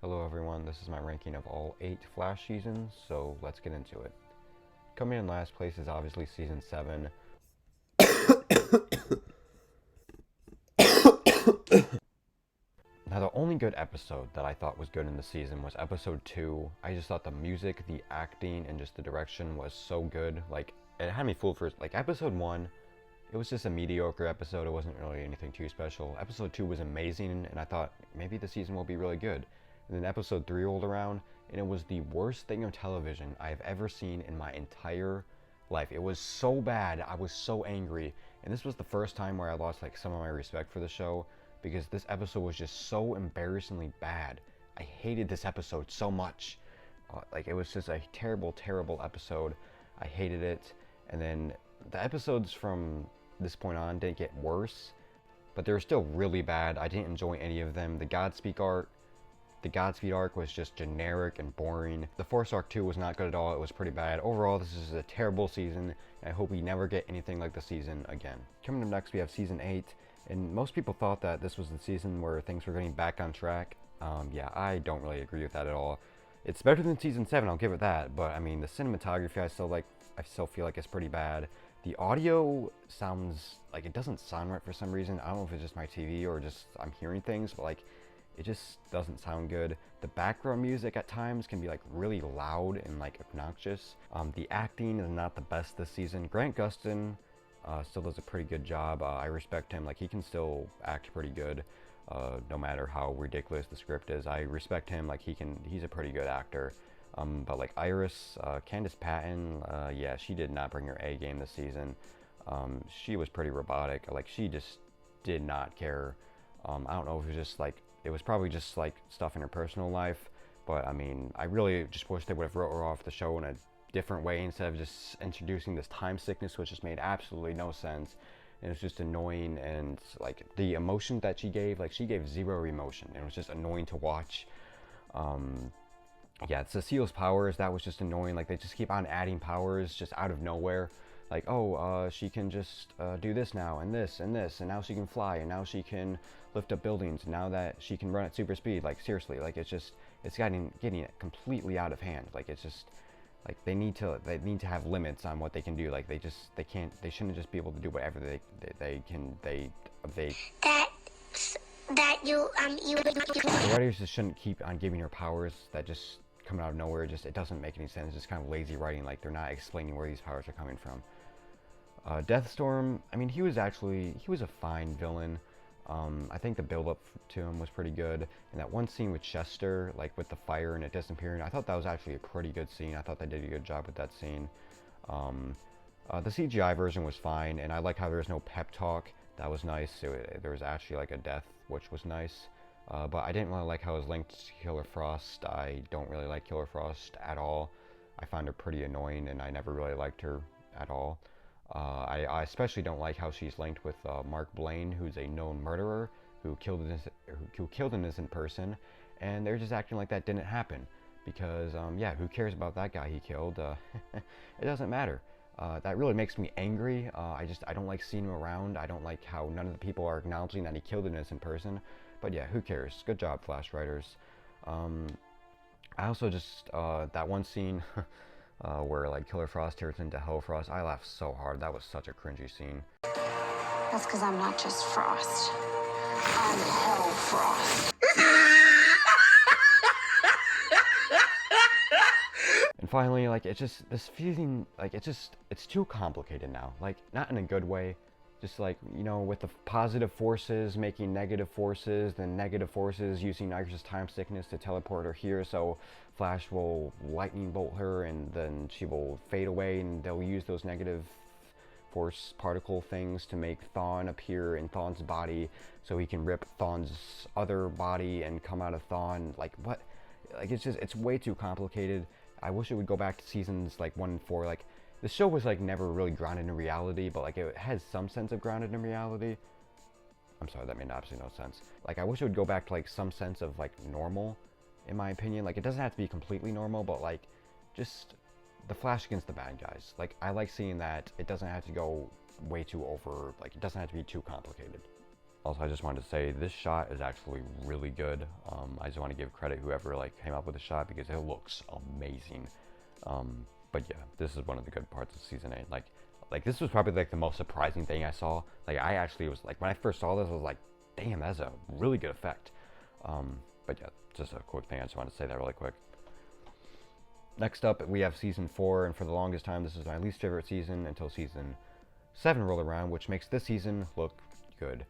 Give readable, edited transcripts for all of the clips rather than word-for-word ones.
Hello everyone, this is my ranking of all 8 Flash seasons, so let's get into it. Coming in last place is obviously season 7. Now the only good episode that I thought was good in the season was episode 2. I just thought the music, the acting, and just the direction was so good. Like, it had me fooled for, like, episode 1, it was just a mediocre episode, it wasn't really anything too special. Episode 2 was amazing, and I thought maybe the season will be really good. And then episode 3 rolled around, and it was the worst thing on television I've ever seen in my entire life. It was so bad, I was so angry, and this was the first time where I lost like some of my respect for the show, because this episode was just so embarrassingly bad. I hated this episode so much. Like, it was just a terrible, terrible episode. I hated it, and then the episodes from this point on didn't get worse, but they were still really bad. I didn't enjoy any of them. The Godspeed arc was just generic and boring. The Force arc 2 was not good at all. It was pretty bad. Overall, this is a terrible season, and I hope we never get anything like the season again. Coming up next, we have season 8, and most people thought that this was the season where things were getting back on track. Yeah, I don't really agree with that at all. It's better than season 7, I'll give it that, but I mean, the cinematography I still feel like it's pretty bad. The audio sounds like it doesn't sound right for some reason. I don't know if it's just my TV or just I'm hearing things, but like, it just doesn't sound good. The background music at times can be like really loud and like obnoxious. The acting is not the best this season. Grant Gustin still does a pretty good job. I respect him. Like, he can still act pretty good, no matter how ridiculous the script is. I respect him. Like, he's a pretty good actor. But like Iris, Candace Patton, yeah, she did not bring her A game this season. She was pretty robotic. Like, she just did not care. I don't know if it was just like, it was probably just like stuff in her personal life, but I mean, I really just wish they would have wrote her off the show in a different way instead of just introducing this time sickness, which just made absolutely no sense. And it was just annoying, and like the emotion that she gave 0 emotion, and it was just annoying to watch. Yeah, Cecile's powers, that was just annoying. Like, they just keep on adding powers just out of nowhere. Like, oh, she can just do this now, and this, and this, and now she can fly, and now she can lift up buildings, and now that she can run at super speed. Like, seriously, like, it's getting it completely out of hand. Like, it's just, like, they need to have limits on what they can do. Like, they shouldn't just be able to do whatever they can. The writers just shouldn't keep on giving her powers that just come out of nowhere. It doesn't make any sense. It's just kind of lazy writing. Like, they're not explaining where these powers are coming from. Deathstorm, I mean, he was a fine villain. I think the build up to him was pretty good. And that one scene with Chester, like with the fire and it disappearing, I thought that was actually a pretty good scene. I thought they did a good job with that scene. The CGI version was fine, and I like how there was no pep talk. That was nice. There was actually like a death, which was nice. But I didn't really like how it was linked to Killer Frost. I don't really like Killer Frost at all. I found her pretty annoying, and I never really liked her at all. I especially don't like how she's linked with Mark Blaine, who's a known murderer who killed an innocent person, and they're just acting like that didn't happen. Because, yeah, who cares about that guy he killed? It doesn't matter. That really makes me angry. I don't like seeing him around. I don't like how none of the people are acknowledging that he killed an innocent person. But yeah, who cares? Good job, Flash writers. I also just, that one scene where like Killer Frost turns into Hellfrost, I laughed so hard. That was such a cringy scene. That's because I'm not just Frost. I'm Hellfrost. And finally, like, it's just this feeling, like, it's too complicated now. Like, not in a good way. Just like, you know, with the positive forces making negative forces, then negative forces using Iris' time sickness to teleport her here, so Flash will lightning bolt her, and then she will fade away, and they'll use those negative force particle things to make Thawne appear in Thawne's body, so he can rip Thawne's other body and come out of Thawne. Like, what? Like, it's way too complicated. I wish it would go back to seasons like 1 and 4. Like, the show was like never really grounded in reality, but like it has some sense of grounded in reality. I'm sorry, that made absolutely no sense. Like, I wish it would go back to like some sense of like normal, in my opinion. Like, it doesn't have to be completely normal, but like just the Flash against the bad guys. Like, I like seeing that it doesn't have to go way too over. Like, it doesn't have to be too complicated. Also, I just wanted to say this shot is actually really good. I just want to give credit whoever like came up with the shot because it looks amazing. But yeah, this is one of the good parts of season 8. Like this was probably like the most surprising thing I saw. Like I actually was like when I first saw this, I was like, damn, that's a really good effect. But yeah, just a quick thing. I just wanted to say that really quick. Next up, we have season 4, and for the longest time, this is my least favorite season until season 7 rolled around, which makes this season look good.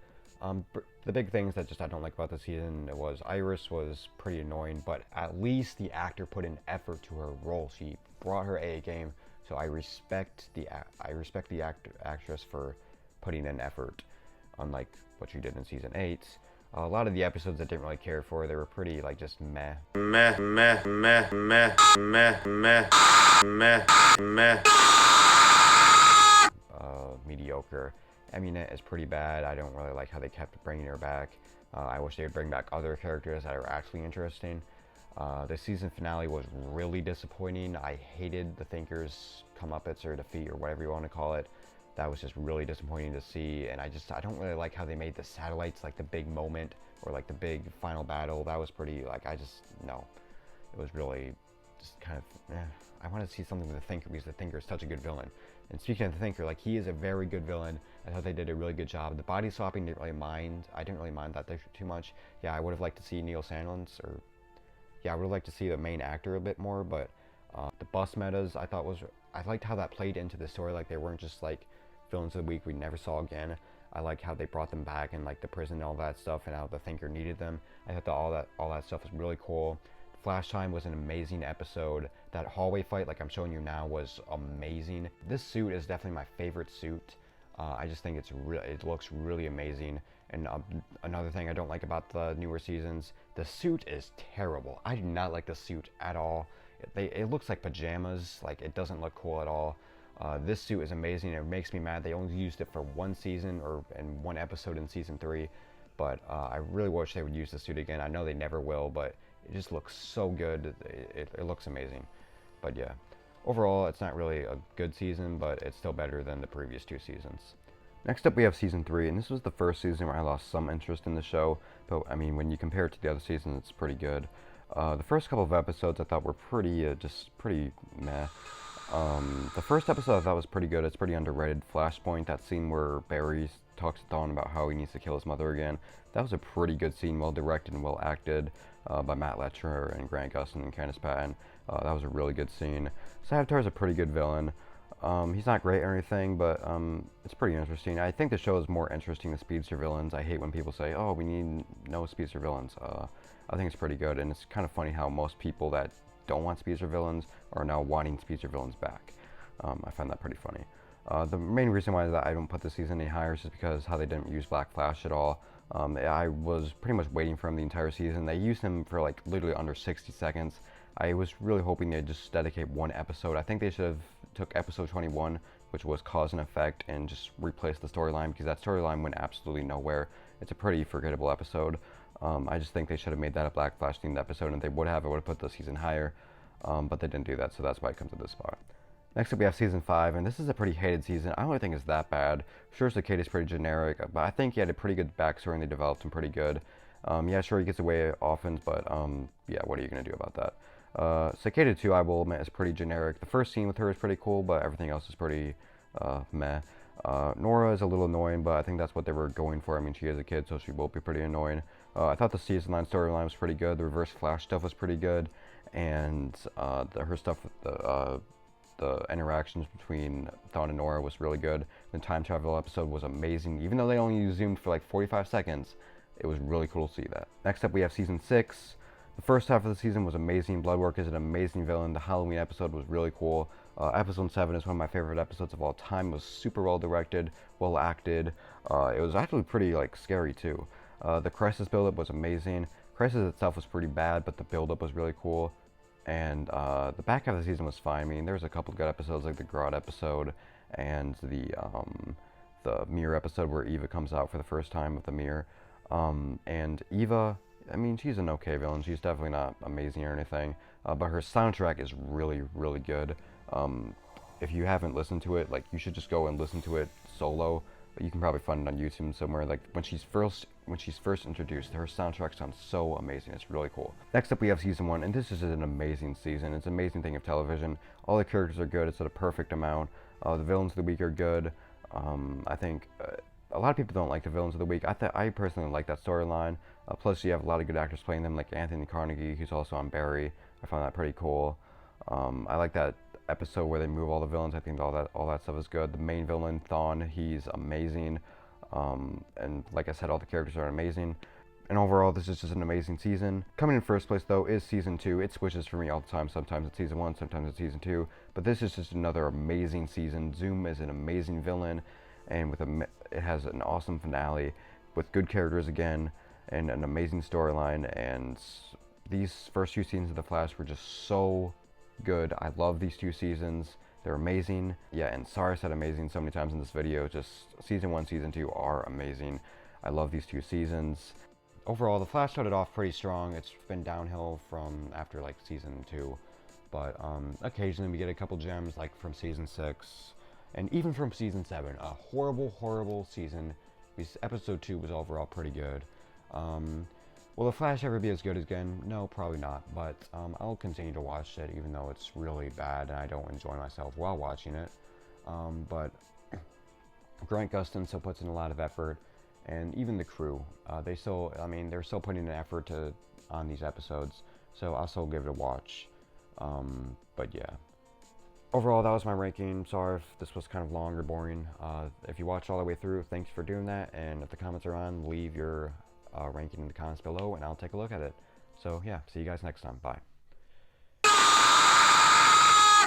The big things that just I don't like about this season was Iris was pretty annoying, but at least the actor put in effort to her role. She brought her A game, so I respect the actress for putting in effort, unlike what she did in season 8. A lot of the episodes I didn't really care for. They were pretty like just meh. Mediocre. Eminet is pretty bad. I don't really like how they kept bringing her back. I wish they would bring back other characters that are actually interesting. The season finale was really disappointing. I hated the Thinkers' comeuppance or defeat or whatever you want to call it. That was just really disappointing to see, and I don't really like how they made the satellites like the big moment or like the big final battle. That was pretty like no. It was really just kind of I want to see something with the Thinker because the Thinker is such a good villain. And speaking of the Thinker, like he is a very good villain. I thought they did a really good job. The body swapping didn't really mind. I didn't really mind that too much. Yeah, I would have liked to see Neil Sandlins I would have liked to see the main actor a bit more, but the bus metas I liked how that played into the story. Like they weren't just like villains of the week we never saw again. I like how they brought them back in like the prison and all that stuff, and how the Thinker needed them. I thought all that stuff was really cool. Flash Time was an amazing episode. That hallway fight, like I'm showing you now, was amazing. This suit is definitely my favorite suit. I just think it looks really amazing. And another thing I don't like about the newer seasons, the suit is terrible. I do not like the suit at all. It looks like pajamas. Like it doesn't look cool at all. This suit is amazing. It makes me mad they only used it for one season and one episode in season 3. But I really wish they would use the suit again. I know they never will, but it just looks so good. It looks amazing. But yeah, overall, it's not really a good season, but it's still better than the previous 2 seasons. Next up, we have season 3, and this was the first season where I lost some interest in the show. But I mean, when you compare it to the other seasons, it's pretty good. The first couple of episodes I thought were pretty meh. The first episode I thought was pretty good. It's pretty underrated. Flashpoint, that scene where Barry talks to Dawn about how he needs to kill his mother again. That was a pretty good scene, well directed and well acted by Matt Letcher and Grant Gustin and Candice Patton. That was a really good scene. Savitar's a pretty good villain. He's not great or anything, but it's pretty interesting. I think the show is more interesting than speedster villains. I hate when people say, oh, we need no speedster villains. I think it's pretty good, and it's kind of funny how most people that don't want speedster villains are now wanting speedster villains back. I find that pretty funny. The main reason why I don't put this season any higher is just because how they didn't use Black Flash at all. I was pretty much waiting for him the entire season. They used him for like literally under 60 seconds. I was really hoping they'd just dedicate one episode. I think they should have took episode 21, which was Cause and Effect, and just replaced the storyline, because that storyline went absolutely nowhere. It's a pretty forgettable episode. I just think they should have made that a Black Flash themed episode, and if they would have, it would have put the season higher. But they didn't do that, so that's why it comes to this spot. Next up, we have season 5, and this is a pretty hated season. I don't really think it's that bad. Sure, Cicada is pretty generic, but I think he had a pretty good backstory, and they developed him pretty good. Yeah, sure, he gets away often, but yeah, what are you going to do about that? Cicada 2, I will admit, is pretty generic. The first scene with her is pretty cool, but everything else is pretty meh. Nora is a little annoying, but I think that's what they were going for. I mean, she is a kid, so she will be pretty annoying. I thought the season 9 storyline was pretty good. The Reverse Flash stuff was pretty good, and her stuff with the interactions between Dawn and Nora was really good. The time travel episode was amazing. Even though they only zoomed for like 45 seconds, it was really cool to see that. Next up, we have season 6. The first half of the season was amazing. Bloodwork is an amazing villain. The Halloween episode was really cool. Episode 7 is one of my favorite episodes of all time. It was super well directed, well acted. It was actually pretty like scary too. The Crisis buildup was amazing. Crisis itself was pretty bad, but the buildup was really cool. And the back half of the season was fine. I mean, there was a couple good episodes like the Grodd episode and the Mirror episode where Eva comes out for the first time with the mirror. And Eva, I mean, she's an okay villain. She's definitely not amazing or anything, but her soundtrack is really, really good. If you haven't listened to it, like, you should just go and listen to it solo. You can probably find it on YouTube somewhere. Like when she's first introduced, her soundtrack sounds so amazing. It's really cool. Next up, we have season 1, and this is an amazing season. It's an amazing thing of television. All the characters are good. It's at a perfect amount. The villains of the week are good. I think a lot of people don't like the villains of the week. I personally like that storyline. Plus, you have a lot of good actors playing them, like Anthony Carnegie, who's also on Barry. I found that pretty cool. I like that episode where they move all the villains. I think all that stuff is good. The main villain, Thawne, he's amazing. And like I said, all the characters are amazing. And overall, this is just an amazing season. Coming in first place, though, is season 2. It switches for me all the time. Sometimes it's season 1, sometimes it's season 2. But this is just another amazing season. Zoom is an amazing villain, and it has an awesome finale with good characters again, and an amazing storyline. And these first 2 seasons of The Flash were just so good. I love these 2 seasons. They're amazing. Yeah, and sorry I said amazing so many times in this video. Just season 1, season 2 are amazing. I love these 2 seasons. Overall, The Flash started off pretty strong. It's been downhill from after like season 2, but occasionally we get a couple gems like from season 6, and even from season 7. A horrible season. Episode 2 was overall pretty good. Will The Flash ever be as good again? No, probably not, but I'll continue to watch it even though it's really bad and I don't enjoy myself while watching it. But Grant Gustin still puts in a lot of effort, and even the crew, they're still putting in effort on these episodes, so I'll still give it a watch. But yeah. Overall, that was my ranking. Sorry if this was kind of long or boring. If you watched all the way through, thanks for doing that, and if the comments are on, leave your ranking in the comments below, and I'll take a look at it. So yeah, see you guys next time. Bye.